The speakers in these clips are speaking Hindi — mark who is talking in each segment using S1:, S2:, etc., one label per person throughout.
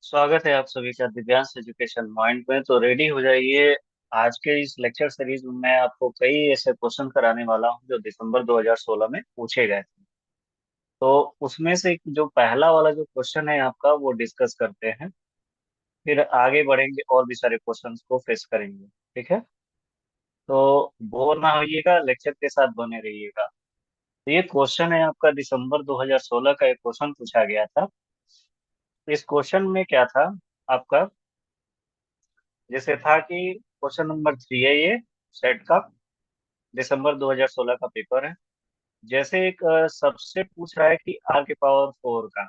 S1: स्वागत है आप सभी का दिव्यांश एजुकेशन माइंड में। तो रेडी हो जाइए। आज के इस लेक्चर सीरीज में मैं आपको कई ऐसे क्वेश्चन कराने वाला हूं जो दिसंबर 2016 में पूछे गए थे। तो उसमें से जो पहला वाला जो क्वेश्चन है आपका वो डिस्कस करते हैं। फिर आगे बढ़ेंगे और भी सारे क्वेश्चंस को फेस करेंगे। ठीक है। तो बोर ना होइएगा, लेक्चर के साथ बने रहिएगा। तो ये क्वेश्चन है आपका दिसंबर 2016 का एक क्वेश्चन पूछा गया था। इस क्वेश्चन में क्या था आपका, जैसे था कि क्वेश्चन नंबर 3 है ये, सेट का, दिसंबर 2016 का पेपर है। जैसे एक सबसे पूछ रहा है कि आर के पावर 4 का,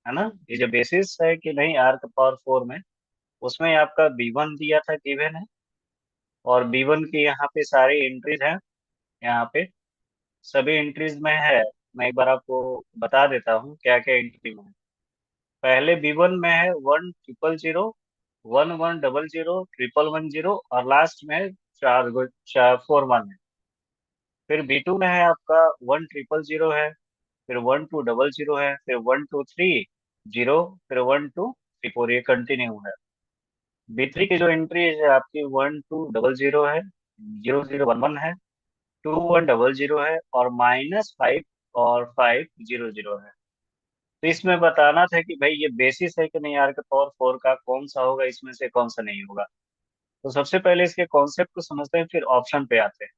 S1: है ना, ये जो बेसिस है कि नहीं आर के पावर 4 में, उसमें आपका B1 दिया था, गिवन है। और B1 की यहाँ पे सारी एंट्रीज हैं। यहाँ पे सभी एंट्रीज में है। मैं एक बार आपको बता देता हूँ क्या क्या एंट्री में है। पहले B1 में है 1000, 1100, 1110 और लास्ट में चार 41 है। फिर B2 में है आपका 1000 है, फिर 1200 है, फिर 1230, फिर 1234, ये कंटिन्यू है। B3 की जो एंट्री है आपकी 1200 है, 0011 है, 2100 है और -5 और 500 है। तो इसमें बताना था कि भाई ये बेसिस है कि नहीं, आर के पावर 4 का कौन सा होगा, इसमें से कौन सा नहीं होगा। तो सबसे पहले इसके कॉन्सेप्ट को समझते हैं, फिर ऑप्शन पे आते हैं।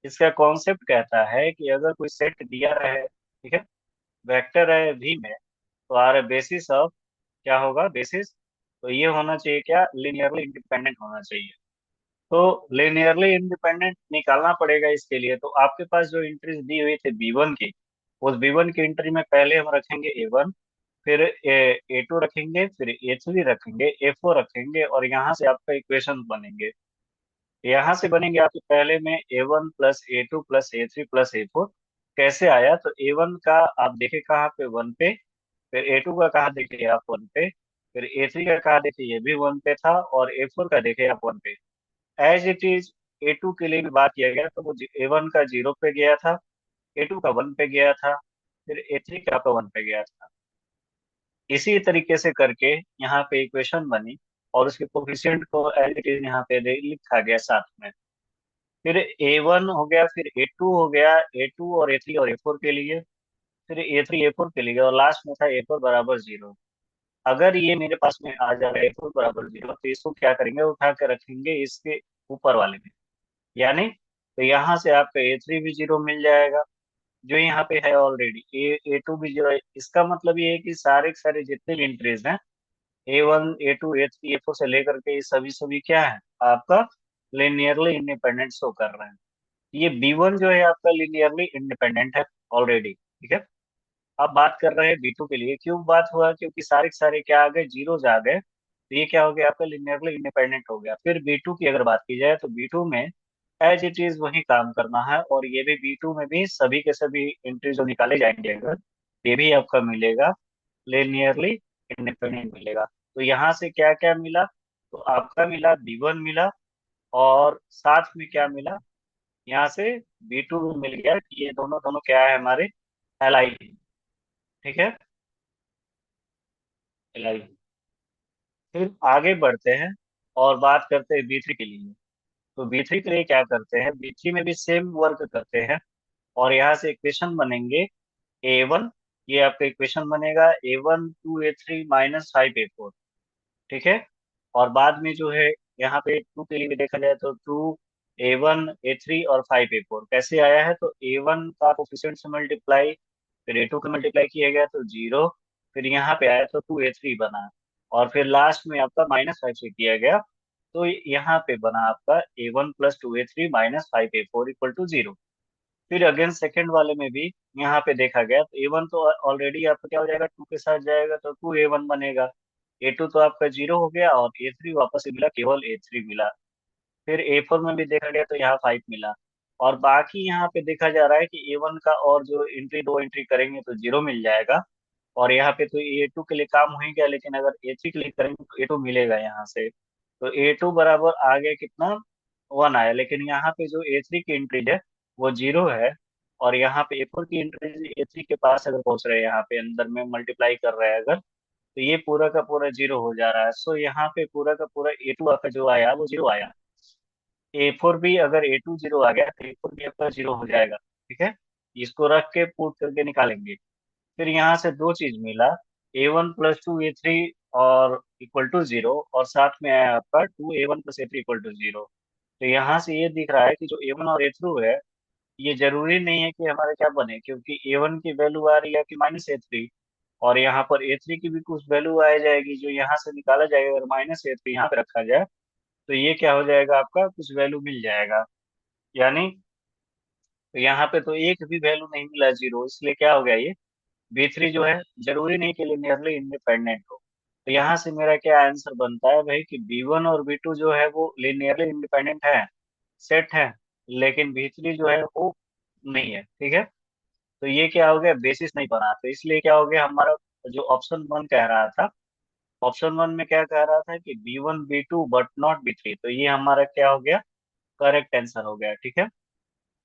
S1: इसका कॉन्सेप्ट कहता है कि अगर कोई सेट दिया रहे, ठीक है, वेक्टर है V में, तो आर बेसिस ऑफ क्या होगा, बेसिस। तो ये होना चाहिए क्या, लीनियरली इंडिपेंडेंट होना चाहिए। तो लीनियरली इंडिपेंडेंट निकालना पड़ेगा इसके लिए। तो आपके पास जो एंट्रीज दी हुई थी B1 की, उस B1 की एंट्री में पहले हम रखेंगे A1, फिर A2 रखेंगे, फिर A3 रखेंगे, A4 रखेंगे और यहाँ से आपका इक्वेशन बनेंगे। यहाँ से बनेंगे आपके पहले में A1 plus A2 plus A3 plus A4। कैसे आया, तो A1 का आप देखे कहाँ पे, 1 पे। फिर A2 का कहाँ देखे आप, 1 पे। फिर A3 का कहाँ देखे, ये भी 1 पे था। और A4 का देखे आप, 1 पे। एज इट इज A2 के लिए भी बात किया गया तो वो A1 का 0 पे गया था, A2 का 1 पे गया था, फिर A3 का आपका 1 पे गया था। इसी तरीके से करके यहाँ पे इक्वेशन बनी और उसके कोफिशिएंट को एज इट इज यहाँ पे लिखा गया साथ में। फिर A1 हो गया, फिर A2 हो गया, A2 और A3 और A4 के लिए, फिर A3 A4 के लिए और लास्ट में था A4 बराबर 0। अगर ये मेरे पास में आ जाएगा A4 बराबर 0, तो इसको क्या करेंगे, उठा के रखेंगे इसके ऊपर वाले में, यानी तो यहाँ से आपका A3 भी 0 मिल जाएगा, जो यहाँ पे है ऑलरेडी। A2 भी 0 है। इसका मतलब ये है कि सारे के सारे जितने भी इंट्रीज हैं, A1 A2 A3 A4 से लेकर के ये सभी सभी क्या है आपका, लिनियरली इंडिपेंडेंट शो कर रहे हैं। ये B1 जो है आपका लिनियरली इंडिपेंडेंट है ऑलरेडी। ठीक है। अब बात कर रहे हैं B2 के लिए। क्यों बात हुआ, क्योंकि सारे के सारे क्या आ गए, जीरोज आ गए, तो ये क्या हो गया आपका, लिनियरली इंडिपेंडेंट हो गया। फिर B2 की अगर बात की जाए तो B2 में एज इट इज वही काम करना है। और ये भी B2 में भी सभी के सभी एंट्री जो निकाले जाएंगे अगर, ये भी आपका मिलेगा, लिनियरली इंडिपेंडेंट मिलेगा। तो यहाँ से क्या क्या मिला, तो आपका मिला B1 मिला, और साथ में क्या मिला, यहाँ से B2 भी मिल गया कि ये दोनों दोनों क्या है हमारे, एल आई। ठीक है, एल आई। फिर आगे बढ़ते हैं और बात करते हैं B3 के लिए। तो B3 के लिए क्या करते हैं, B3 में भी सेम वर्क करते हैं। और यहाँ से इक्वेशन बनेंगे A1, ये आपका इक्वेशन बनेगा A1 2 A3 -5 A4। ठीक है। और बाद में जो है यहाँ पे 2 के लिए भी देखा जाए तो 2 A1 A3 और 5 A4 कैसे आया है, तो A1 का कोफिशिएंट से मल्टीप्लाई, फिर A2 का मल्टीप्लाई किया गया तो 0, फिर यहाँ पे आया तो 2 A3 बना, और फिर लास्ट में आपका -5 से किया गया, तो यहाँ पे बना आपका A1 plus 2 A3 -5 A4 equal to 0। फिर अगेन सेकंड वाले में भी यहाँ पे देखा गया तो A1 तो ऑलरेडी आपका क्या हो जाएगा, 2 के साथ जाएगा तो 2A1 बनेगा। A2 तो आपका 0 हो गया और A3 वापस से मिला, केवल A3 मिला। फिर A4 में भी देखा गया तो यहाँ 5 मिला। और बाकी यहाँ पे देखा जा रहा है कि A1 का और जो एंट्री, दो एंट्री करेंगे तो 0 मिल जाएगा। और यहाँ पे तो A2 के लिए काम हो ही गया, लेकिन अगर A3 के लिए करेंगे तो A2 मिलेगा यहाँ से। तो A2 बराबर आ गया कितना, 1 आया। लेकिन यहाँ पे जो A3 की एंट्री है वो 0 है। और यहाँ पे A4 की एंट्री A3 के पास अगर पहुंच रहे हैं, यहाँ पे अंदर में मल्टीप्लाई कर रहे हैं अगर, तो तो ये पूरा का पूरा जीरो हो जा रहा है। सो यहाँ पे पूरा का पूरा A2 आपका जो आया वो जीरो आया। A4 भी अगर A2 जीरो आ गया तो A4 भी आपका जीरो हो जाएगा। ठीक है, इसको रख के पुट करके निकालेंगे। फिर यहाँ से दो चीज मिला, A1 + 2 A3 और इक्वल टू जीरो, और साथ में आया आपका 2A1 + A3 equal to zero. तो यहाँ से ये दिख रहा है कि जो A1 और A3 है, ये जरूरी नहीं है कि हमारे क्या बने, क्योंकि A1 की वैल्यू आ रही है कि -A3, और यहाँ पर A3 की भी कुछ वैल्यू आ जाएगी जो यहाँ से निकाला जाएगा। अगर -A3 यहाँ पे रखा जाए तो ये क्या हो जाएगा, आपका कुछ वैल्यू मिल जाएगा। यानी तो यहाँ पे तो एक भी वैल्यू नहीं मिला, जीरो, इसलिए क्या हो गया ये B3 जो है जरूरी नहीं कि लिनियरली इंडिपेंडेंट हो। तो यहाँ से मेरा क्या आंसर बनता है भाई कि B1 और B2 जो है वो लिनियरली इंडिपेंडेंट है, सेट है, लेकिन B3 जो है वो नहीं है। ठीक है, तो ये क्या हो गया, बेसिस नहीं बना, तो इसलिए क्या हो गया हमारा, जो ऑप्शन 1 कह रहा था, ऑप्शन 1 में क्या कह रहा था कि B1 B2 but not B3, तो ये हमारा क्या हो गया, करेक्ट आंसर हो गया। ठीक है,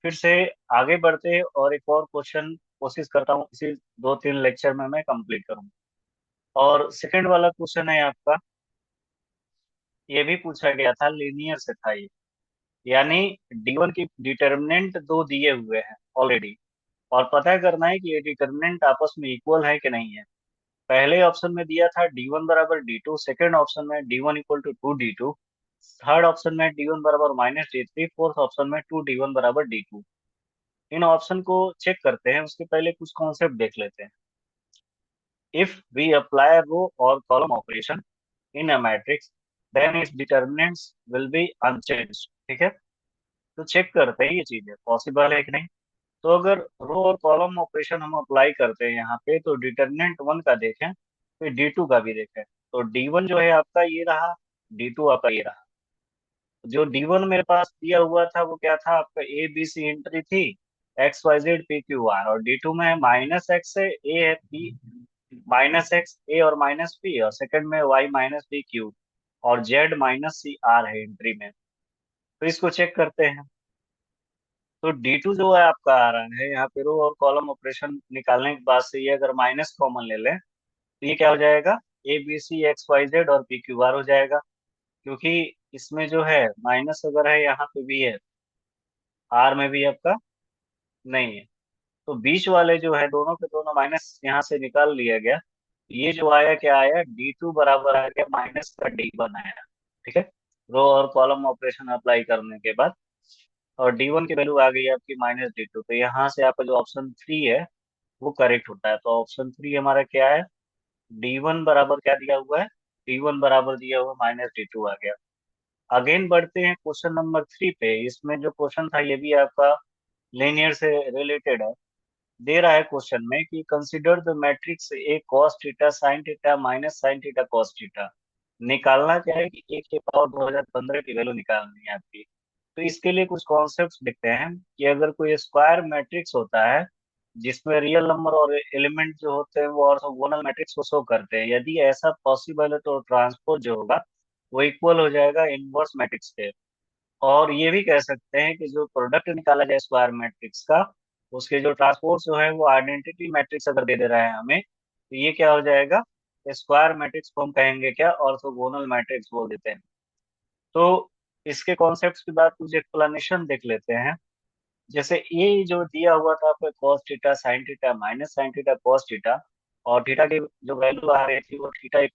S1: फिर से आगे बढ़ते हैं और एक और क्वेश्चन कोशिश करता हूँ इसी 2-3 लेक्चर में मैं कंप्लीट करूँ। और सेकंड वाला क्वेश्चन है आपका, ये भी पूछा गया था, लीनियर से था ये। यानी D1 की डिटर्मिनेंट दो दिए हुए हैं ऑलरेडी, और पता करना है कि ये डिटर्मिनेंट आपस में इक्वल है कि नहीं है। पहले ऑप्शन में दिया था D1 = D2, सेकंड ऑप्शन में D1 = 2D2, थर्ड ऑप्शन में D1 = -D3, फोर्थ ऑप्शन में 2D1 = D2। इन ऑप्शन को चेक करते हैं, उसके पहले कुछ कॉन्सेप्ट देख लेते हैं। इफ वी अप्लाई रो और column operation in a matrix, then its determinants will be unchanged. ठीक है, तो चेक करते हैं ये चीजें पॉसिबल है कि नहीं। तो अगर रो और कॉलम ऑपरेशन हम अप्लाई करते हैं यहाँ पे, तो डिटर्मिनेंट 1 का देखें, फिर D2 का भी देखें। तो D1 जो है आपका ये रहा, D2 आपका ये रहा। जो D1 मेरे पास दिया हुआ था वो क्या था, आपका ABC एंट्री थी, XYZ PQR, और D2 में -X है, A है, P -X A और -P, और सेकंड में Y-PQ, और Z-CR है एंट्री में। तो इसको चेक करते हैं। तो D2 जो है आपका आ रहा है यहाँ पे, रो और कॉलम ऑपरेशन निकालने के बाद से ये अगर माइनस कॉमन ले लें तो ये क्या हो जाएगा, ABC XYZ और PQR हो जाएगा। क्योंकि इसमें जो है माइनस अगर है यहाँ पे भी है, आर में भी आपका नहीं है, तो बीच वाले जो है दोनों के दोनों माइनस यहाँ से निकाल लिया गया। ये जो आया क्या आया, D2 बराबर आ गया माइनस का D1 आया। ठीक है, रो और कॉलम ऑपरेशन अप्लाई करने के बाद, और D1 की वैल्यू आ गई आपकी -D2, तो यहाँ से आपका जो ऑप्शन 3 है वो करेक्ट होता है। तो ऑप्शन 3 हमारा क्या है, D1 बराबर क्या दिया हुआ है, D1 बराबर दिया हुआ -D2 आ गया। अगेन बढ़ते हैं क्वेश्चन नंबर 3 पे। इसमें जो क्वेश्चन था ये भी आपका लीनियर से रिलेटेड है। दे रहा है क्वेश्चन में कि consider the matrix A cos theta sine theta minus sine theta cos theta. निकालना क्या है कि एक के पावर 2015 की वैल्यू निकालनी है आपकी। तो इसके लिए कुछ कॉन्सेप्ट्स देखते हैं कि अगर कोई स्क्वायर मैट्रिक्स होता है जिसमें रियल नंबर और एलिमेंट जो होते हैं वो ऑर्थोगोनल मैट्रिक्स को शो करते हैं, यदि ऐसा पॉसिबल है तो ट्रांसपोज जो होगा वो इक्वल हो जाएगा इनवर्स मैट्रिक्स के। और ये भी कह सकते हैं कि जो प्रोडक्ट निकाला जाए स्क्वायर मैट्रिक्स का, उसके जो ट्रांसपोर्ट जो है वो आइडेंटिटी मैट्रिक्स अगर दे दे रहा है हमें, तो ये क्या हो जाएगा, स्क्वायर मैट्रिक्स को हम कहेंगे क्या, ऑर्थोगोनल मैट्रिक्स बोल देते हैं। तो इसके कॉन्सेप्ट्स के बाद कुछ एक्सप्लेनेशन देख लेते हैं। जैसे ये जो दिया हुआ था आपका cos theta sine theta minus sine theta cos theta, और थीटा की जो वैल्यू आ रही थी वो θ =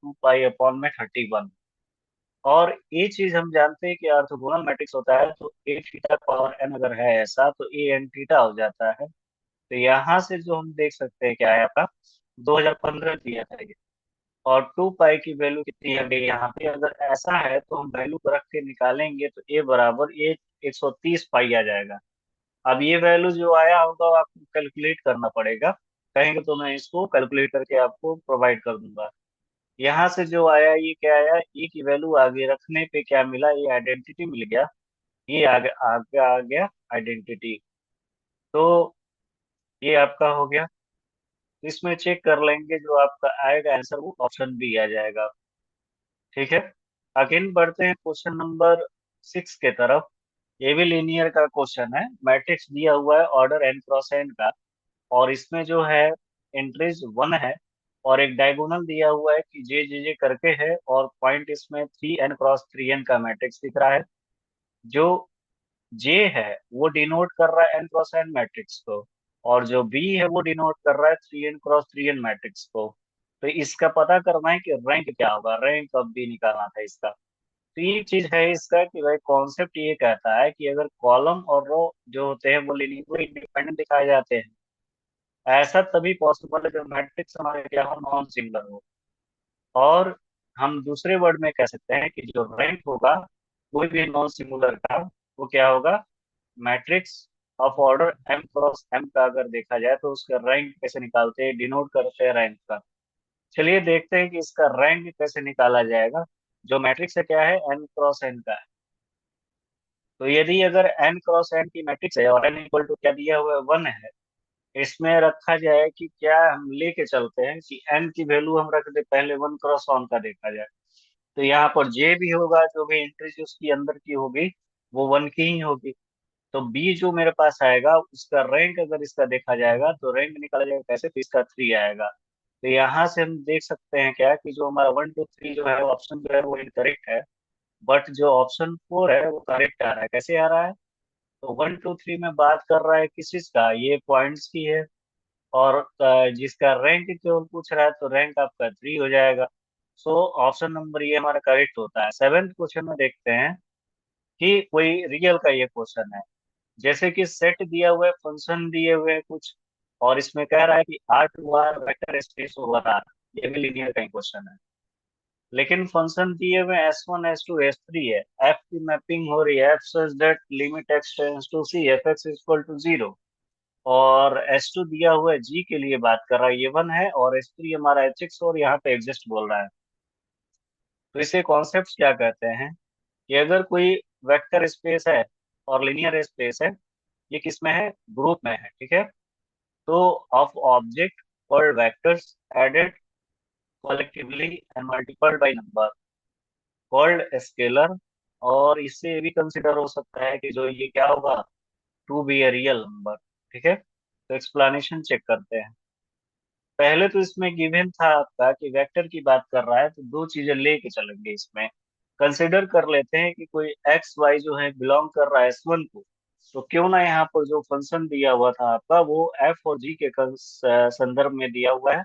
S1: 2π/31। और ये चीज हम जानते हैं कि ऑर्थोगोनल मैट्रिक्स होता है तो ए थीटा पावर एन अगर है ऐसा तो ए एन थीटा हो जाता है। तो यहाँ से जो हम देख सकते हैं क्या है आपका, 2015 दिया था ये, और 2π की वैल्यू कितनी आ गई यहाँ पे। अगर ऐसा है तो हम वैल्यू को रख के निकालेंगे तो ए बराबर ए 130π आ जाएगा। अब ये वैल्यू जो आया होगा वो आपको कैलकुलेट करना पड़ेगा, कहेंगे तो मैं इसको कैलकुलेट करके आपको प्रोवाइड कर दूंगा। यहाँ से जो आया ये क्या आया, ए की वैल्यू आगे रखने पे क्या मिला, ये आइडेंटिटी मिल गया, ये आगे आगे आ गया आइडेंटिटी। तो ये आपका हो गया। इसमें चेक कर लेंगे, जो आपका आएगा आंसर वो ऑप्शन B आ जाएगा। ठीक है, अगेन बढ़ते हैं क्वेश्चन नंबर 6 के तरफ। ये भी लीनियर का क्वेश्चन है, मैट्रिक्स दिया हुआ है ऑर्डर n क्रॉस n का, और इसमें जो है एंट्रीज 1 है, और एक डायगोनल दिया हुआ है कि जे जे जे करके है, और पॉइंट इसमें 3n×3n का मैट्रिक्स दिख रहा है। जो जे है वो डिनोट कर रहा है n×n मैट्रिक्स को, और जो बी है वो डिनोट कर रहा है 3n×3n मैट्रिक्स को। तो इसका पता करना है कि रैंक क्या होगा, रैंक अब भी निकालना था इसका। तो ये चीज है इसका कि भाई कॉन्सेप्ट ये कहता है कि अगर कॉलम और रो जो होते हैं वो लीनियरली इंडिपेंडेंट दिखाए जाते हैं, ऐसा तभी पॉसिबल है जब मैट्रिक्स हमारे क्या हो, नॉन सिंगुलर हो। और हम दूसरे वर्ड में कह सकते हैं कि जो रैंक होगा कोई भी नॉन सिंगुलर का, वो क्या होगा, मैट्रिक्स ऑफ ऑर्डर m×m का अगर देखा जाए तो उसका रैंक कैसे निकालते हैं, डिनोट करते हैं रैंक का। चलिए देखते हैं कि इसका रैंक कैसे निकाला जाएगा। जो मैट्रिक्स है क्या है, n×n का है। तो यदि अगर n×n की मैट्रिक्स है और n इक्वल टू क्या दिया हुआ है, 1 है, इसमें रखा जाए कि क्या हम लेके चलते हैं कि n की वैल्यू हम रख दे पहले 1×1 का देखा जाए। तो यहाँ पर जे भी होगा, जो भी एंट्री उसकी अंदर की होगी वो 1 की ही होगी। तो बी जो मेरे पास आएगा उसका रैंक अगर इसका देखा जाएगा तो रैंक निकाला जाएगा कैसे, तो इसका 3 आएगा। तो यहाँ से हम देख सकते हैं क्या कि जो हमारा 1 2 3 जो है ऑप्शन जो है वो इनकरेक्ट है, बट जो ऑप्शन 4 है वो करेक्ट आ रहा है। कैसे आ रहा है, तो 1 2 3 में बात कर रहा है किस चीज का, ये पॉइंट्स की है। और जिसका रैंक केवल पूछ रहा है तो रैंक आपका 3 हो जाएगा। सो ऑप्शन नंबर ये हमारा करेक्ट होता है। सेवेंथ क्वेश्चन में देखते हैं कि कोई रियल का ये क्वेश्चन है। जैसे कि सेट दिया हुआ है, फंक्शन दिए हुए हैं कुछ, और इसमें कह रहा है कि R2R vector space over R। ये भी लीनियर का ही क्वेश्चन है, लेकिन फंक्शन दिए हुए S1 S2 S3 है। f की मैपिंग हो रही है f such that limit x tends to c f(x) equal to 0। और S2 दिया हुआ है g के लिए बात कर रहा है, ये 1 है, और S3 हमारा h(x) और यहाँ पे एग्जिस्ट बोल रहा है। तो इसे कॉन्सेप्ट क्या कहते हैं कि अगर कोई वेक्टर स्पेस है और लीनियर स्पेस है, ये किस में है, ग्रुप में है, ठीक है। तो ऑफ ऑब्जेक्ट और vectors added collectively and multiplied by number called scalar. और इससे ये भी कंसिडर हो सकता है कि जो ये क्या होगा, to be a real number, ठीक है। तो एक्सप्लेनेशन चेक करते हैं। पहले तो इसमें गिवन था आपका कि वेक्टर की बात कर रहा है तो दो चीजें लेके चलेंगे इसमें। कंसिडर कर लेते हैं कि कोई एक्स वाई जो है बिलोंग कर रहा है S1 को। तो क्यों ना यहाँ पर जो फंक्शन दिया हुआ था आपका वो एफ और जी के संदर्भ में दिया हुआ है।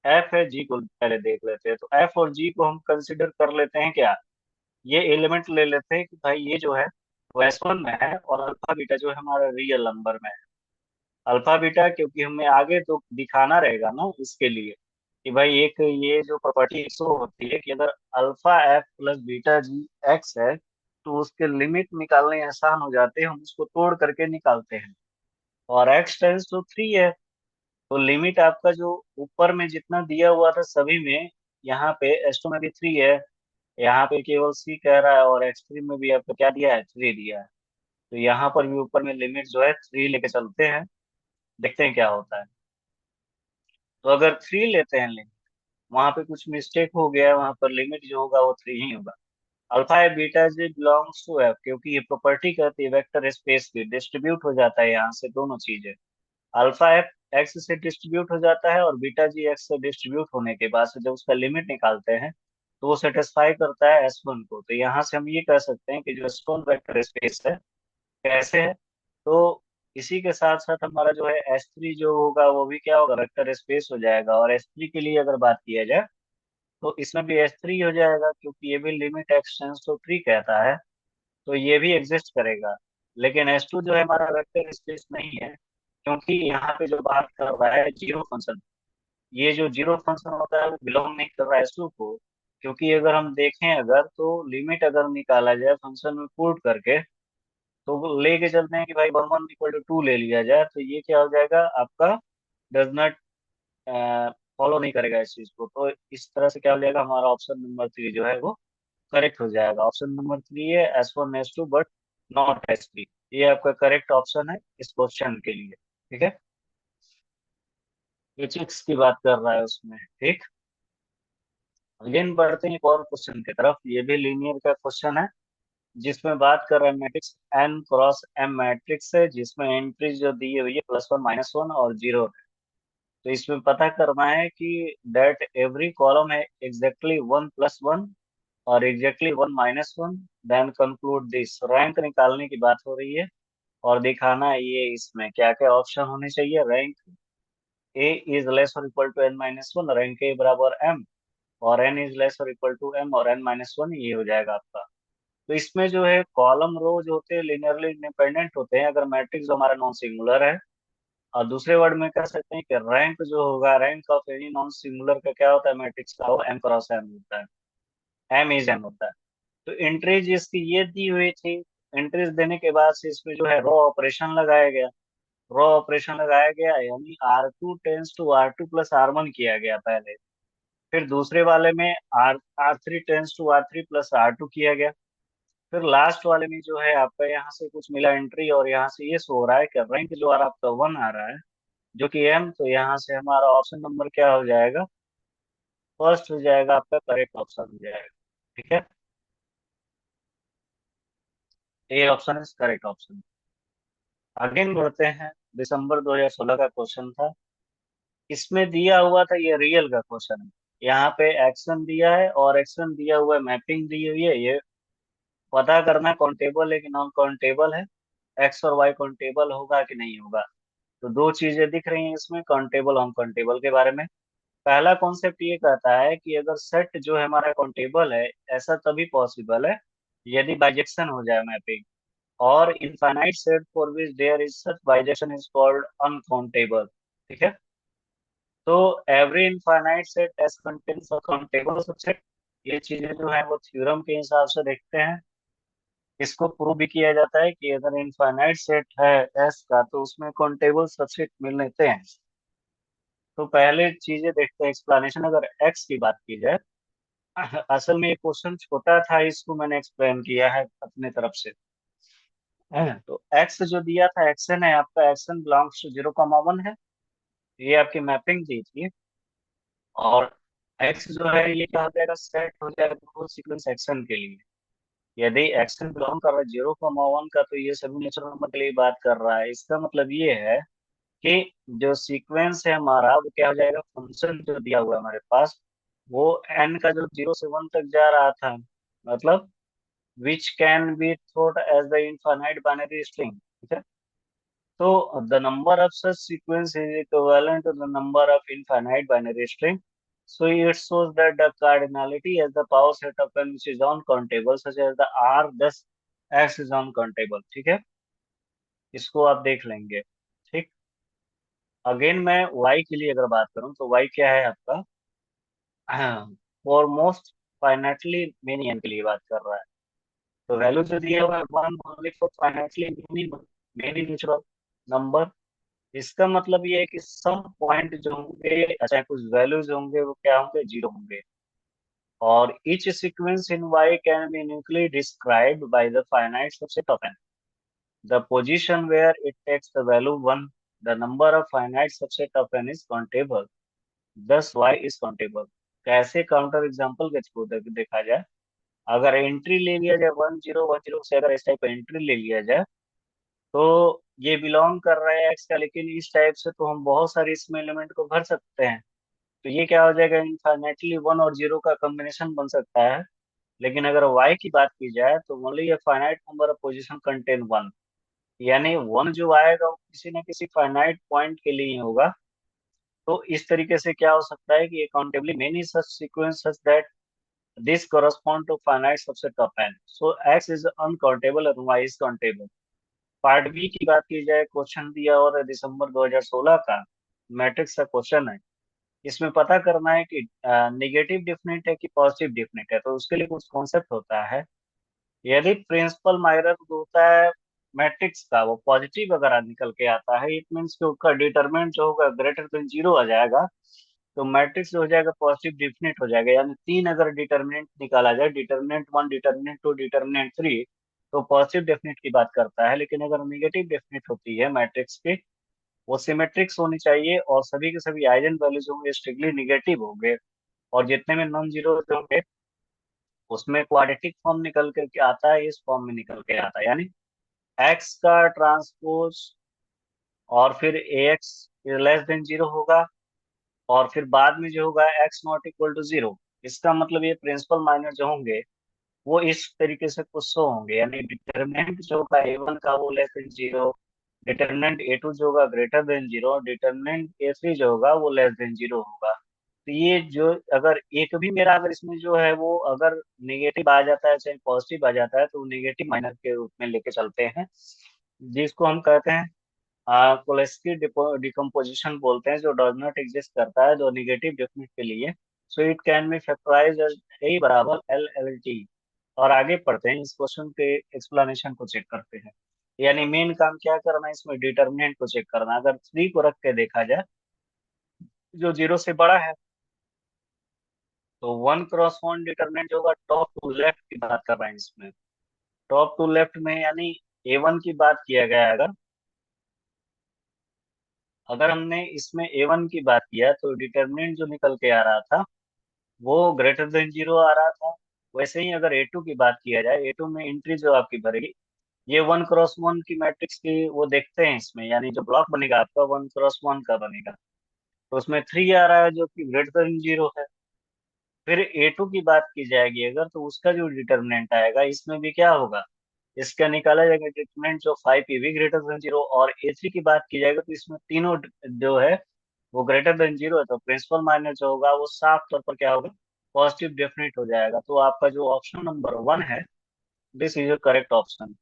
S1: एफ है, जी को पहले देख लेते हैं। तो एफ और जी को हम कंसिडर कर लेते हैं क्या, ये एलिमेंट ले लेते हैं कि भाई ये जो है वो S1 में है, और अल्फा बीटा जो है हमारा रियल नंबर में है। अल्फा बीटा क्योंकि हमें आगे तो दिखाना रहेगा ना इसके लिए कि भाई एक ये जो प्रॉपर्टी शो होती है कि अगर अल्फा एफ प्लस बीटा जी एक्स है तो उसके लिमिट निकालने आसान हो जाते हैं, हम उसको तोड़ करके निकालते हैं। और एक्स टेंस टू 3 है, तो लिमिट आपका जो ऊपर में जितना दिया हुआ था सभी में, यहाँ पे S2 में भी 3 है, यहाँ पे केवल सी कह रहा है, और X3 में भी आपको क्या दिया है, 3 दिया है। तो यहाँ पर भी ऊपर में लिमिट जो है 3 लेके चलते हैं, देखते हैं क्या होता है। तो अगर 3 लेते हैं लिमिट, वहां पे कुछ मिस्टेक हो गया है, वहां पर लिमिट जो होगा वो 3 ही होगा। Alpha A beta J belongs to F, क्योंकि ये प्रॉपर्टी कहती है वेक्टर स्पेस की, डिस्ट्रीब्यूट हो जाता है यहाँ से दोनों चीजें। अल्फा एफ एक्स से डिस्ट्रीब्यूट हो जाता है, और बीटा जी एक्स से डिस्ट्रीब्यूट होने के बाद से जब उसका लिमिट निकालते हैं तो वो सेटिस्फाई करता है S1 को। तो यहाँ से हम ये कह सकते हैं कि जो S1 वेक्टर स्पेस है, कैसे है, तो इसी के साथ साथ हमारा जो है S3 जो होगा वो भी क्या होगा, वेक्टर स्पेस हो जाएगा। और S3 के लिए अगर बात किया जाए तो इसमें भी S3 हो जाएगा, क्योंकि ये भी लिमिट एक्सटेंस टू 3 कहता है, तो ये भी एग्जिस्ट करेगा। लेकिन S2 जो है हमारा वेक्टर स्पेस नहीं है, क्योंकि यहाँ पे जो बात कर रहा है जीरो फंक्शन, ये जो जीरो फंक्शन होता है वो बिलोंग नहीं कर रहा है S2 को। क्योंकि अगर हम देखें, अगर तो लिमिट अगर निकाला जाए फंक्शन में पुट करके, तो वो लेके चलते हैं कि भाई 1 1 = 2 ले लिया जाए, तो ये क्या हो जाएगा आपका, डज नॉट फॉलो नहीं करेगा इस चीज को। तो इस तरह से क्या हो जाएगा, हमारा ऑप्शन नंबर 3 जो है वो करेक्ट हो जाएगा। ऑप्शन नंबर 3 है S1 S2 but not S3। ये आपका करेक्ट ऑप्शन है इस क्वेश्चन के लिए, ठीक है। फिजिक्स की बात कर रहा है उसमें, ठीक। अगेन बढ़ते हैं एक और क्वेश्चन की तरफ, ये भी लीनियर का क्वेश्चन है, जिसमें बात कर रहे हैं मैट्रिक्स n×m मैट्रिक्स है, जिसमें एंट्रीज जो दी हुई है +1 -1 और 0 है। तो इसमें पता करना है कि दैट एवरी कॉलम है एग्जैक्टली 1+1 और exactly 1-1, then conclude this. Rank निकालने की बात हो रही है और दिखाना है ये इसमें क्या क्या ऑप्शन होने चाहिए। रैंक ए इज लेस और equal to n-1, rank A बराबर m, और n इज लेस और इक्वल टू m और n-1, ये हो जाएगा आपका। तो इसमें जो है कॉलम रो जो होते हैं लीनियरली इंडिपेंडेंट होते हैं अगर मैट्रिक्स जो हमारा नॉन सिंगुलर है। और दूसरे वर्ड में कह सकते हैं कि रैंक जो होगा, rank of any non singular का क्या होता है मैट्रिक्स का, वो m क्रॉस n होता है, m इज n होता है। तो एंट्रीज इसकी ये दी हुई थी। एंट्रीज देने के बाद से इसमें जो है रो ऑपरेशन लगाया गया। रो ऑपरेशन लगाया गया यानी R2 टेंस टू R2+R1 किया गया पहले। फिर दूसरे वाले में R3 टेंस टू R3+R2 किया गया। फिर लास्ट वाले में जो है आपका यहाँ से कुछ मिला एंट्री, और यहाँ से ये शो हो रहा है कि रैंक जो आपका 1 आ रहा है जो कि m, तो यहाँ से हमारा ऑप्शन नंबर क्या हो जाएगा, फर्स्ट हो जाएगा, आपका करेक्ट ऑप्शन हो जाएगा। ठीक है, A option is correct option. Again बढ़ते हैं। दिसंबर 2016 का क्वेश्चन था। इसमें दिया हुआ था, ये रियल का क्वेश्चन है। यहाँ पे एक्शन दिया है और एक्शन दिया हुआ है, मैपिंग दी हुई है। ये पता करना काउंटेबल है कि नॉन काउंटेबल है, एक्स और वाई काउंटेबल होगा कि नहीं होगा। तो दो चीजें दिख रही हैं इसमें, काउंटेबल और अनकाउंटेबल के बारे में। पहला कॉन्सेप्ट ये कहता है कि अगर सेट जो है हमारा काउंटेबल है, ऐसा तभी पॉसिबल है यदि बाइजेक्शन हो जाए मैपिंग। और infinite set for which there is such bijection is called uncountable. ठीक है, तो every infinite set S contains a countable subset. ये चीजें जो है वो थ्योरम के हिसाब से देखते हैं। इसको प्रूव भी किया जाता है कि अगर इनफाइनाइट सेट है एस का तो उसमें काउंटेबल सबसेट मिलते हैं। तो पहले चीजें देखते हैं एक्सप्लेनेशन। अगर एक्स की बात की जाए, असल में ये क्वेश्चन छोटा था, इसको मैंने एक्सप्लेन किया है अपने तरफ से। है तो एक्स जो दिया था, एक्सन है आपका, एक्सन बिलोंग्स टू 0,1 है। ये आपकी मैपिंग दी थी। और एक्स जो है ये क्या हो जाएगा, सेट हो जाएगा दो सीक्वेंस एक्शन के लिए। यदि एक्शन बिलोंग कर रहा है 0,1 का, तो ये सभी नेचुरल नंबर के लिए बात कर रहा है। इसका मतलब ये है कि जो सीक्वेंस है हमारा वो क्या हो जाएगा, फंक्शन जो दिया हुआ है हमारे पास, वो एन का जो 0 से 1 तक जा रहा था, मतलब which can be thought as the infinite binary string. ठीक है, so the number of such sequence is equivalent to the number of infinite binary string. So it shows that the cardinality as the power set of n which is uncountable, such as the r, thus x is uncountable. ठीक है, इसको आप देख लेंगे। ठीक, अगेन मैं y के लिए अगर बात करूं तो y क्या है आपका, for most finitely many n के लिए बात कर रहा है। तो वैल्यू जो दिया हुआ है 1 only for finitely many many natural number. इसका मतलब ये है कि सम पॉइंट जो होंगे, अच्छा कुछ वैल्यूज होंगे, वो क्या होंगे, जीरो होंगे। और each sequence in y can be uniquely described by the finite subset of n. The position where it takes the value 1, the number of finite subset of n is countable, thus y is countable। कैसे काउंटर एग्जांपल के थ्रू देखा जाए, अगर एंट्री ले लिया जाए 1010 से, अगर इस टाइप का एंट्री ले लिया जाए, तो ये बिलोंग कर रहा है एक्स का, लेकिन इस टाइप से तो हम बहुत सारे इसमें एलिमेंट को भर सकते हैं। तो ये क्या हो जाएगा, इनफाइनाइटली 1 और 0 का कॉम्बिनेशन बन सकता है। लेकिन अगर y की बात की जाए तो ओनली ये finite number of position contain 1, यानी 1 जो आएगा वो किसी न किसी फाइनाइट पॉइंट के लिए ही होगा। तो इस तरीके से क्या हो सकता है कि ये countably many such sequence such that this correspond to finite subset of n, so x is uncountable and y is countable। Part B की बात की जाए, क्वेश्चन दिया और दिसंबर 2016 का मैट्रिक्स का क्वेश्चन है। इसमें पता करना है कि निगेटिव डिफिनेट है कि पॉजिटिव डिफिनेट है। तो उसके लिए कुछ कॉन्सेप्ट होता है। यदि प्रिंसिपल माइनर होता है मैट्रिक्स का, वो पॉजिटिव अगर निकल के आता है, इट मीन्स कि उसका डिटरमिनेंट जो होगा ग्रेटर देन 0 आ जाएगा। तो मैट्रिक्स जो हो जाएगा पॉजिटिव डिफिनेट हो जाएगा। यानी तीन अगर डिटरमिनेंट निकाला जाए, डिटरमिनेंट 1, डिटरमिनेंट 2, डिटरमिनेंट 3, तो पॉजिटिव डेफिनेट की बात करता है। लेकिन अगर निगेटिव डेफिनेट होती है मैट्रिक्स की, वो सिमेट्रिक्स होनी चाहिए और सभी के सभी आइगन वैल्यूज होंगे स्ट्रिक्टली निगेटिव होंगे। और जितने में नॉन जीरो होंगे उसमें क्वाड्रेटिक फॉर्म निकल करके आता है, इस फॉर्म में निकल के आता है। यानी एक्स का ट्रांसपोज और फिर ए एक्स लेस देन 0 होगा, और फिर बाद में जो होगा X not equal to zero. इसका मतलब ये प्रिंसिपल माइनर जो होंगे वो इस तरीके से कुछ शो होंगे, यानी डिटर्मिनेंट जो होगा ए1 का वो less than zero, determinant A2 जो होगा ग्रेटर देन जीरो, और डिटर्मिनेंट ए3 जो होगा वो लेस देन जीरो होगा। तो ये जो अगर एक भी मेरा अगर इसमें जो है वो अगर नेगेटिव आ जाता है चाहे पॉजिटिव आ जाता है तो नेगेटिव माइनर के रूप में लेके चलते हैं, जिसको हम कहते हैं कोलेस्की डिकम्पोजिशन बोलते हैं, जो डज नॉट एग्जिस्ट करता है जो निगेटिव डेफिनेट के लिए। So it can be factorize as A बराबर एल एल टी। और आगे पढ़ते हैं, इस क्वेश्चन के एक्सप्लेनेशन को चेक करते हैं। यानी मेन काम क्या करना है इसमें, डिटर्मिनेंट को चेक करना। अगर थ्री को रख के देखा जाए जो जीरो से बड़ा है, तो वन क्रॉस वन डिटर्मिनेंट जो होगा टॉप टू लेफ्ट की बात कर रहे हैं इसमें। टॉप टू लेफ्ट में यानी ए वन की बात किया गया है। अगर अगर हमने इसमें ए वन की बात किया तो डिटर्मिनेंट जो निकल के आ रहा था वो ग्रेटर देन जीरो आ रहा था। वैसे ही अगर ए टू की बात किया जाए, ए टू में एंट्री जो आपकी भरेगी ये वन क्रॉस वन की मैट्रिक्स की वो देखते हैं इसमें, यानी जो ब्लॉक बनेगा आपका वन क्रॉस वन का बनेगा। तो उसमें थ्री आ रहा है जो कि ग्रेटर देन जीरो है। फिर ए टू की बात की जाएगी अगर, तो उसका जो डिटर्मिनेंट आएगा इसमें भी क्या होगा, इसका निकाला जाएगा डिटरमिनेंट जो फाइव ई भी ग्रेटर देन जीरो। और ए थ्री की बात की जाएगी तो इसमें तीनों जो है वो ग्रेटर देन जीरो है, तो प्रिंसिपल माइनस जो होगा वो साफ तौर पर क्या होगा, पॉजिटिव डेफिनेट हो जाएगा। तो आपका जो ऑप्शन नंबर वन है, this is a correct option.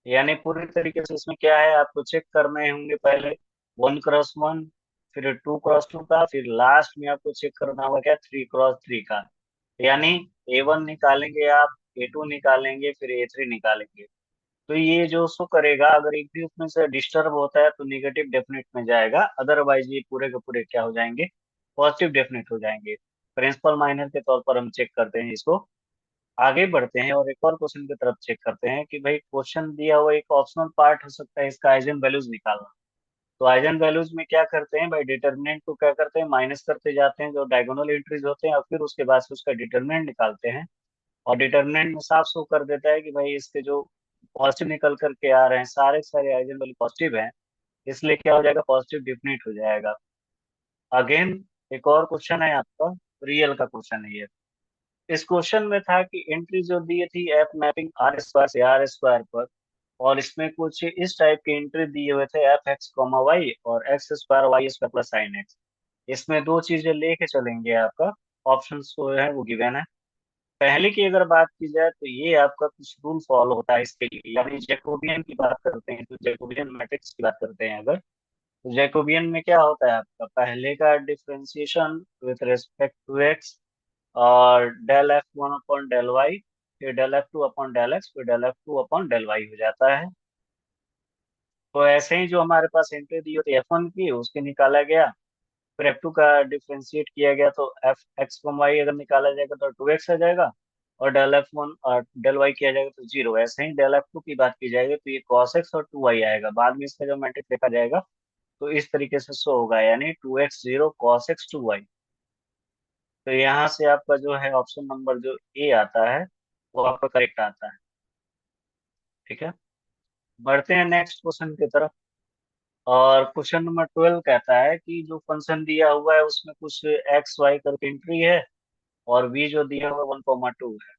S1: यानी पूरी तरीके से इसमें क्या है आपको चेक करने होंगे पहले वन क्रॉस वन, फिर टू क्रॉस टू का, फिर लास्ट में आपको चेक करना होगा क्या, थ्री क्रॉस थ्री का। यानी ए वन निकालेंगे आप, ए टू निकालेंगे, फिर ए थ्री निकालेंगे। तो ये जो शो करेगा अगर एक भी उसमें से डिस्टर्ब होता है तो निगेटिव डेफिनेट में जाएगा, अदरवाइज ये पूरे के पूरे क्या हो जाएंगे, पॉजिटिव डेफिनेट हो जाएंगे। प्रिंसिपल माइनर के तौर पर हम चेक करते हैं इसको। आगे बढ़ते हैं और एक और क्वेश्चन की तरफ चेक करते हैं कि भाई क्वेश्चन दिया हुआ एक ऑप्शनल पार्ट हो सकता है इसका आइजन वैल्यूज निकालना। तो आइजन वैल्यूज में क्या करते हैं भाई, डिटर्मिनेंट को क्या करते हैं माइनस करते जाते हैं जो डायगोनल एंट्रीज होते हैं, और फिर उसके बाद से उसका डिटर्मिनेंट निकालते हैं। और डिटर्मिनेंट में साफ शो कर देता है कि भाई इसके जो पॉजिटिव निकल करके आ रहे हैं सारे के सारे आइजन वैल्यू पॉजिटिव हैं, इसलिए क्या हो जाएगा, पॉजिटिव डिफिनिट हो जाएगा। अगेन एक और क्वेश्चन है आपका, रियल का क्वेश्चन है ये। इस क्वेश्चन में था कि एंट्री जो दी थी एफ मैपिंग आर स्क्वायर से आर स्क्वायर पर, और इसमें कुछ इस टाइप के एंट्री दिए हुए थे एफ एक्स कॉमा वाई और X square Y square plus sine X. इसमें दो चीजें लेके चलेंगे आपका, ऑप्शन जो है वो गिवन है। पहले की अगर बात की जाए तो ये आपका कुछ रूल फॉलो होता है इसके लिए, यानी जैकोबियन की बात करते हैं तो जैकोबियन मैट्रिक्स की बात करते हैं अगर, तो जैकोबियन में क्या होता है आपका पहले का differentiation with respect to x, और del f one upon del y, फिर del f two upon del x, फिर del f two upon del y हो जाता है। तो ऐसे ही जो हमारे पास एंट्री दी होती है एफ वन की उसके निकाला गया, फिर एफ टू का डिफरेंशिएट किया गया तो एफ एक्स कॉम वाई अगर निकाला जाएगा तो टू एक्स आ जाएगा, और डेल एफ वन और डेल वाई किया जाएगा तो जीरो। ऐसे ही डेल एफ टू की बात की जाएगी तो ये कॉस एक्स और टू वाई आएगा, बाद में इसका जो मैट्रिक्स देखा जाएगा तो इस तरीके से शो होगा, यानी two X zero cos X two Y. तो यहाँ से आपका जो है ऑप्शन नंबर जो ए आता है वो आपका करेक्ट आता है। ठीक है, बढ़ते हैं नेक्स्ट क्वेश्चन की तरफ। और क्वेश्चन नंबर 12 कहता है कि जो फंक्शन दिया हुआ है उसमें कुछ एक्स वाई करके एंट्री है, और बी जो दिया हुआ है 1,2 है,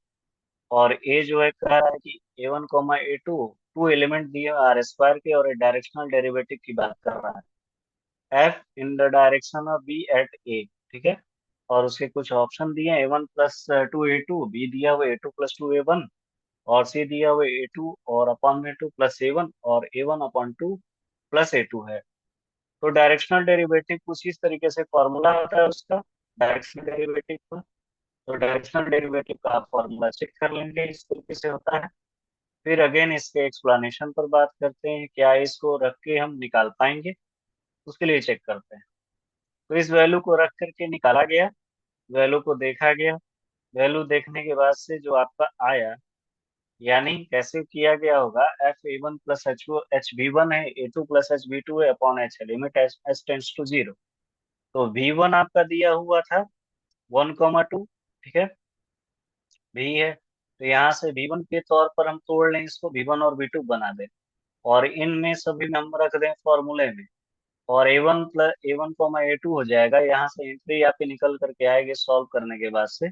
S1: और ए जो है कह रहा है कि A1, A2 टू एलिमेंट दिए आर स्क्वायर के, और डायरेक्शनल डेरिवेटिव की बात कर रहा है f in the direction of b at a. ठीक है, और उसके कुछ ऑप्शन दिए हैं A1 + 2 A2, बी दिया हुआ A2 + 2 A1, और सी दिया हुआ A2 और अपॉन A2 + A1, और A1/2 + A2 है। तो डायरेक्शनल डेरिवेटिव कुछ इस तरीके से फॉर्मूला होता है उसका, डायरेक्शनल डेरिवेटिव का। तो डायरेक्शनल डेरिवेटिव का आप फॉर्मूला चेक कर लेंगे, इस तरीके से होता है। फिर अगेन इसके एक्सप्लेनेशन पर बात करते हैं, क्या इसको रख के हम निकाल पाएंगे, उसके लिए चेक करते हैं। तो इस वैल्यू को रख करके निकाला गया, वैल्यू को देखा गया, वैल्यू देखने के बाद से जो आपका आया, यानी कैसे किया गया होगा, F A1 + H1 है, A2 + H B2 है, अपॉन H है, limit S tends to zero. तो V1 आपका दिया हुआ था 1,2। ठीक है, भी है, तो यहाँ से V1 के तौर पर हम तोड़ लें इसको, V1 और V2 बना दें, और इनमें सभी में हम रख दें फॉर्मूले में। और A1 कॉमा A2 हो जाएगा। यहाँ से एंट्री आपकी निकल करके आएगी सॉल्व करने के बाद से,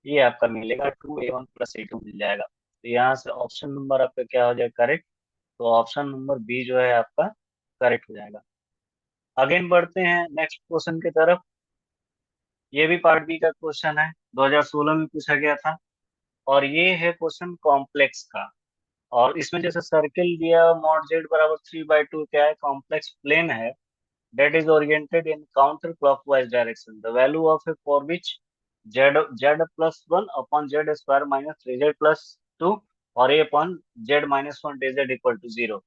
S1: ये आपका मिलेगा 2A1 + A2 मिल जाएगा। तो यहाँ से ऑप्शन नंबर आपका क्या हो जाएगा करेक्ट। तो ऑप्शन नंबर बी जो है आपका करेक्ट हो जाएगा। अगेन बढ़ते हैं नेक्स्ट क्वेश्चन की तरफ। ये भी पार्ट बी का क्वेश्चन है, 2016 में पूछा गया था। और ये है क्वेश्चन कॉम्प्लेक्स का। और इसमें जैसे सर्किल दिया मॉड जेड बराबर 3/2 क्या है, कॉम्प्लेक्स प्लेन है that is oriented in counterclockwise direction. The value of a for which z plus 1 upon z square minus 3z plus 2 और a upon z minus 1 dz equal to 0।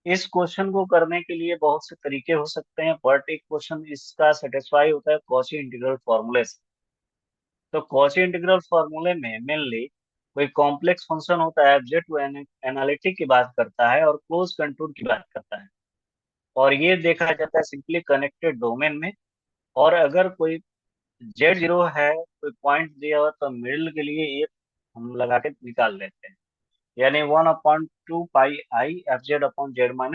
S1: इस क्वेश्चन को करने के लिए बहुत से तरीके हो सकते हैं, बट एक क्वेश्चन इसका सेटिस्फाई होता है कॉची इंटीग्रल फॉर्मूले से। तो कॉची इंटीग्रल फॉर्मूले में मेनली कोई कॉम्प्लेक्स फंक्शन होता है एब्जेक्ट वो एनालिटिक की बात करता है और क्लोज कंटूर की बात करता है। और ये देखा जाता है सिंपली कनेक्टेड डोमेन में। और अगर कोई Z0 है, कोई पॉइंट दिया हुआ तो मिडिल के लिए ये हम लगा के निकाल लेते हैं, यानी 1/2 पाई I f z/z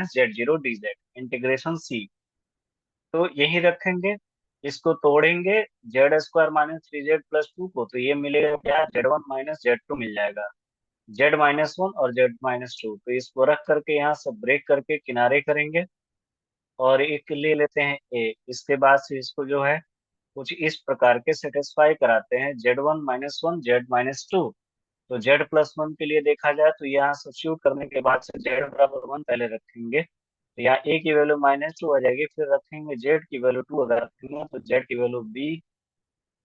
S1: - z0 dz integration C। तो यही रखेंगे, इसको तोड़ेंगे z² - 3z + 2 को, तो ये मिलेगा क्या, Z1 - Z2 मिल जाएगा। Z-1 और Z-2, तो इसको रख करके यहाँ से ब्रेक करके किनारे करेंगे। और एक ले लेते हैं ए, इसके बाद से इसको जो है कुछ इस प्रकार के सेटिस्फाई कराते हैं Z1 - 1 Z-2। तो Z+1 के लिए देखा जाए तो यहाँ सब्स्टिट्यूट करने के बाद से Z बराबर 1 पहले रखेंगे, तो यहाँ A की वैल्यू -2 आ जाएगी। फिर रखेंगे Z की वैल्यू 2, अगर रखेंगे तो Z की वैल्यू B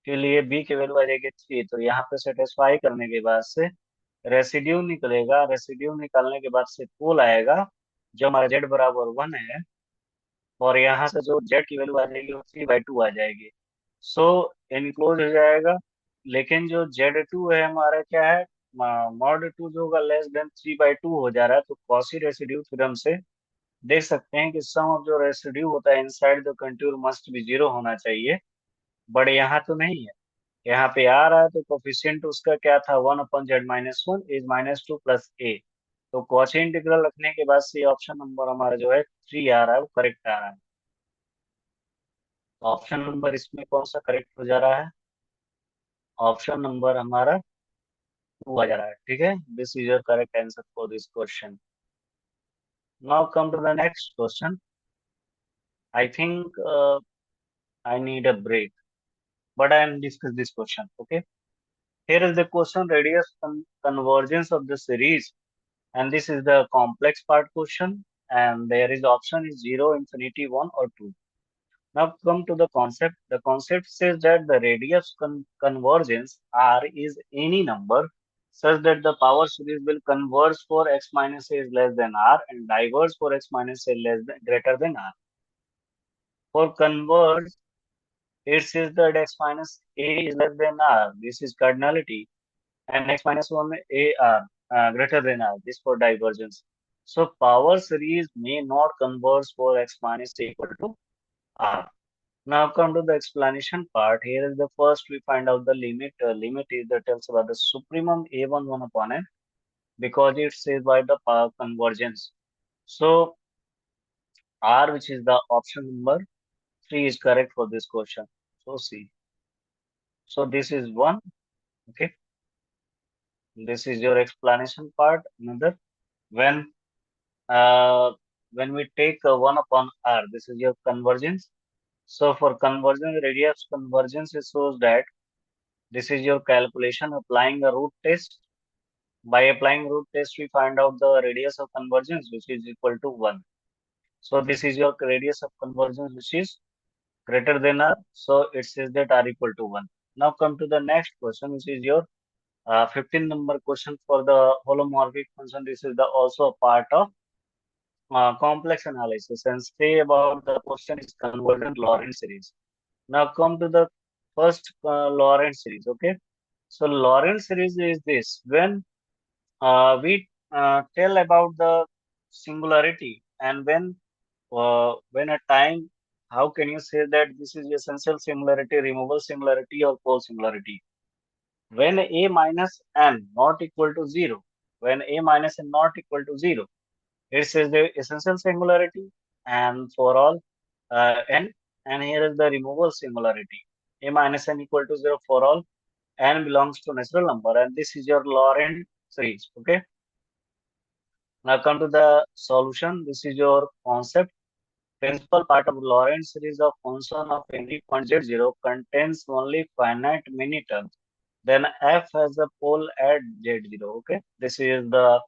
S1: के लिए B की वैल्यू आ जाएगी 3। तो यहाँ पे सेटिस्फाई करने के बाद से रेसिड्यू निकलेगा, रेसिड्यू निकालने के बाद से पोल आएगा जो हमारा Z बराबर 1 है। और यहाँ से जो Z की वैल्यू आ जाएगी वो 3/2 आ जाएगी। सो इनक्लोज हो जाएगा। लेकिन जो Z2 है हमारा क्या है, मॉड टू जो होगा <3/2 हो जा रहा है, तो कॉशी रेसिड्यू थ्योरम से देख सकते हैं कि सम ऑफ जो रेसिड्यू होता है inside the contour must be 0 होना चाहिए। बट यहाँ तो नहीं है, यहाँ पे आ रहा है तो कोफिशिएंट उसका क्या था, 1/z-1 इज -2 + a। तो कॉची इंटीग्रल रखने के बाद से ऑप्शन नंबर हमारा जो है 3 आ रहा है, वो करेक्ट आ रहा है। ऑप्शन नंबर इसमें कौन सा करेक्ट हो जा रहा है, ऑप्शन नंबर हमारा 2 आ जा रहा है। ठीक है, this is your correct answer for this question. Now come to the next question. I think I need a break, but I am discuss this question. Okay, here is the question radius convergence of the series, and this is the complex part question, and there is option is 0, infinity, 1 or 2. Now come to the concept. The concept says that the radius convergence R is any number such that the power series will converge for x minus a is less than R and diverge for x minus a greater than R. For converge, it says that x minus a is less than R. This is cardinality, and x minus 1 a r greater than R. This for divergence. So power series may not converge for x minus a equal to R. Now come to the explanation part. Here is the first we find out the limit. Limit is that tells about the supremum a1 1 upon n, because it says by the power convergence. So R, which is the option number 3, is correct for this question. So C. So this is one. Okay. This is your explanation part. Another, when uh, when we take 1 upon R, this is your convergence. So for convergence, radius convergence, it shows that this is your calculation applying a root test. By applying root test, we find out the radius of convergence, which is equal to 1. So this is your radius of convergence, which is greater than R. So it says that R equal to 1. Now come to the next question, which is your 15 number question for the holomorphic function. This is the also a part of complex analysis, and say about the question is convergent Lorentz series. Now come to the first Lorentz series. Okay, so Lorentz series is this: when we tell about the singularity, and when a time, how can you say that this is essential singularity, removable singularity, or pole singularity? When a minus n not equal to 0, when a minus n not equal to 0, it says the essential singularity. And for all n, and here is the removal singularity. A minus n equal to 0 for all n belongs to natural number, and this is your Laurent series. Okay. Now come to the solution. This is your concept. Principal part of Lorentz series of function of any point z0 contains only finite many terms. Then f has a pole at z0. Okay, this is the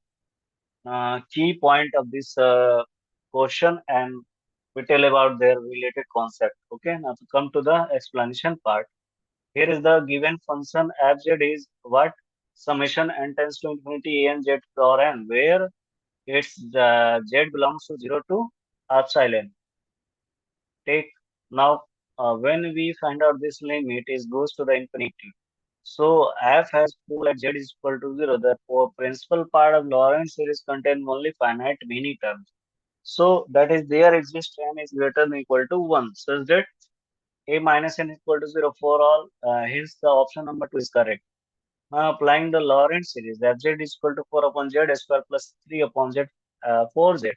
S1: key point of this question, and we tell about their related concept. Okay, now to come to the explanation part. Here is the given function fz is what? Summation n tends to infinity a n z power n, where its z belongs to 0 to epsilon. Take now, when we find out this limit is goes to the infinity. So f has pool at z is equal to 0. The principal part of Lorentz series contain only finite many terms. So that is there exists n is greater than or equal to 1, such that a minus n is equal to 0 for all. Hence the option number 2 is correct. Now applying the Lorentz series, fz is equal to 4 upon z square plus 3 upon z 4z.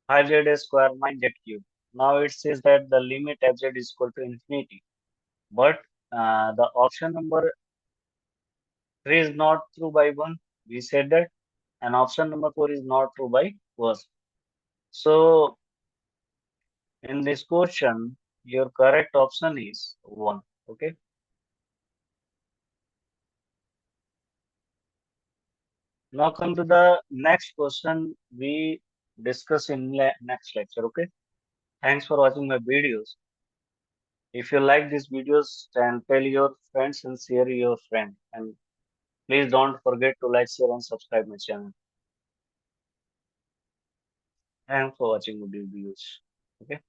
S1: 5z square minus z cube. Now it says that the limit fz is equal to infinity. But the option number 3 is not true by 1. We said that. And option number 4 is not true by 1. So in this question, your correct option is 1. Okay. Now come to the next question we discuss in next lecture. Okay. Thanks for watching my videos. If you like these videos, then tell your friends and share your friend. And please don't forget to like, share, and subscribe my channel. Thanks for watching my videos. Okay.